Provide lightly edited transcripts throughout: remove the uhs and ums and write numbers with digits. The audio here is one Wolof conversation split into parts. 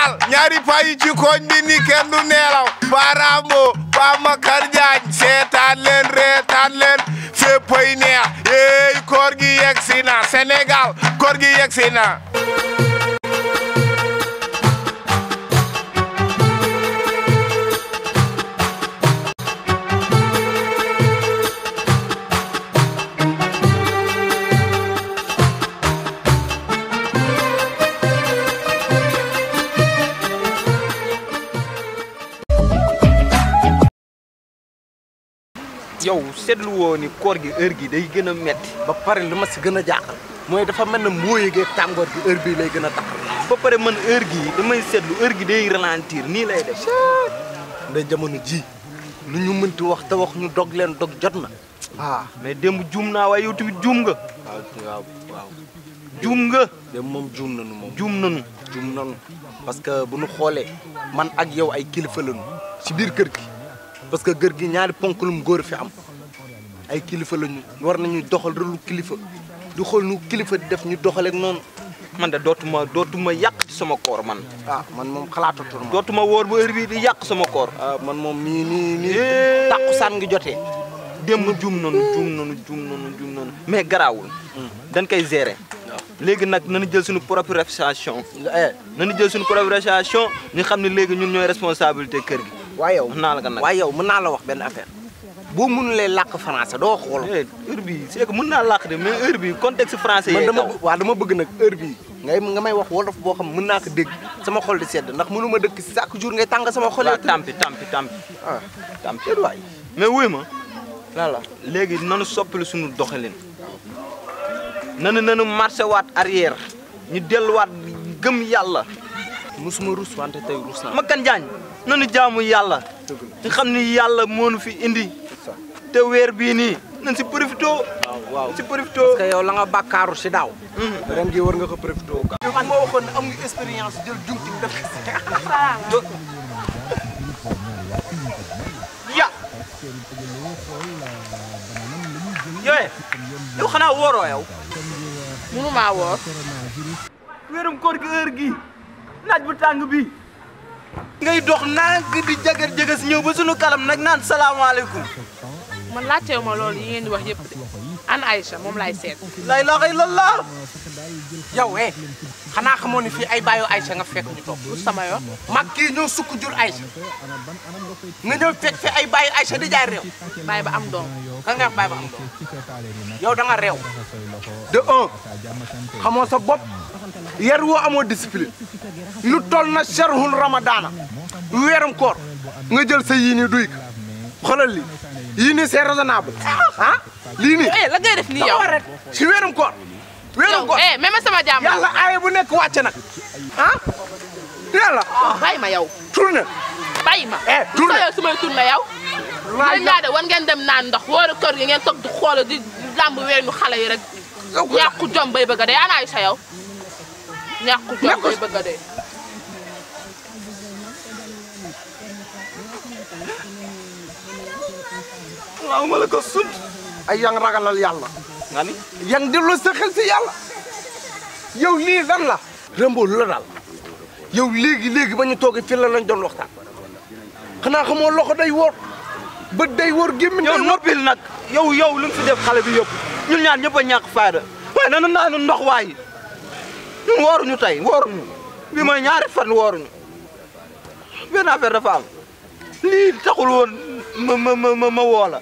Sénégal ñaari payi ci koñ bi ni kenn du neelaw Parambo Pa Makar Jaañ seetaan leen reetaan leen féppay neex yeey koor gi yegsi na Sénégal koor gi yegsi na yow seetlu woo ni koor gi heure gi day gën a metti ba pare li ma si gën a jaaxal mooy dafa mel ne moo yëgee tàngoor gi heure bii lay gën a taxaw ba pare man heure gi damay seetlu heure gi day ralentir nii lay def nda jamono ji lu ñu mënti wax te wax ñu dog leen dog jot na mais démb juum naa waaye yow tamit juum nga waaw juum nga démb moom juum nanu parce que bu ñu xoolee man ak yow ay kilifa lañu ci biir kër gi parce que kër gi ñaari ponkalum góor fi am ay kilifa lañu war nañu doxal relu kilifa du xool nu kilifa di def ñu doxaleeg noonu man de dootuma yàq ci sama koor man man moom xalaatatul ma dootuma wóor ba heure bi di yàq sama koor man moom nii tàkkusaan ngi jotee démb juum nanu mais garaawul dañ koy gérer léegi nag nañu jël suñu propre réputation ñu xam ne léegi ñun ñooy responsabilité kër gi waaye yow mën naa la wax benn affaire boo mënulee làkk français doo xool heure bi c'est que mën naa làkk de mais heure bi contexte français yi dama bëgg nag heure bi nga may wax wolof boo xam mën naa ko dégg sama xol di sedd ndax mënu ma dëkk si chaque jour ngay tàng sama xol tampi waay mais wuy ma lala léegi nanu soppali suñu doxalin nanu marché waat arrière ñu delluwaat gëm yàlla musuma rus wante tey rus naa Makar Jaañ nanu jaamu yàlla ñu xam ni yàlla moo nu fi indi te weer bii nii nañ si profité waaw si profité parce que yow la nga bàkkaaru si daaw ren gi war nga ko profité man moo waxoon ne am nga expérience jël jumti def ya yow xanaa wooroo yow mënumaa woor weerum koor gi heure gi naaj bu tàng bi ngay dox nank di jagar si ñëw ba sunu kalam nag naan salaamaaleykum man laajteewu ma loolu yi ngeen di wax yëpp de ana Aïcha moom laay seet la ilaha illallah yow xanaa xamoo ni fii ay baayu Aïcha nga fekk ñu toog lu sama yoon mag kii ñëw sukk jur Aïcha nga ñëw fekk fi ay baayu Aïcha di jaay réew bàyyi ba am doom kan nga wax bàyyi ba am doom yow da nga réew de un xamoo sa bopp yar woo amoo discipline lu toll na sharhul ramadana weeram koor nga jël sa yii nii duy ko xoolal li yii nii c'est raisonnable lii nii la ngay def nii yow rek si weeram koor même sama jàmm yàlla aaye bu nekk wàcce nag yàlla bàyyi ma yow tourné bàyyi ma tourné yow su may tourné yow yéen ñaa de war ngeen dem naan ndox wóoru kër gi ngeen toog di xool di lamb weenu xale yi rek ñàkku jom bay bëgg a dee ana Aïcha yow ñàkku jom bay bëgg a dee waaw ma la ko sut ay yang ragalal yàlla nga ni yang delloo sa xel si yàlla yow lii lan la Rembo lu la daal yow léegi ba ñu toogee fii la lañ doon waxtaan xanaa xamoo loxo day wóor bët day wóor gémmiñ yow noppil nag yow lu mu fi def xale bi yëpp ñun ñaar ñëpp a ñàkk faayda waaye nanu naanu ndox waayi ñun wooruñu tey wooruñu bi mooy ñaari fan wooruñu benn affaire dafa am lii taxul woon ma woola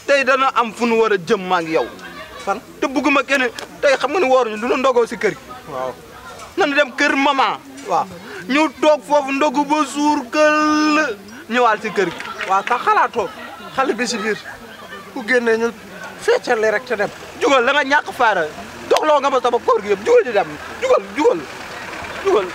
tey dana am fu nu war a jëm maa ngi yow fan te bugguma kenn tey xam nga ni wooruñu du nu ndogoo si kër gi waaw nanu dem kër maman waaw ñu toog foofu ndogu ba suur kël ñëwaal si kër gi waaw tax xalaatoo xale bi si biir ku génnee ñu feccale rek te dem jugal la nga ñàkk faara doxloo nga ma sama koor gi yëpp jugal di dem jugal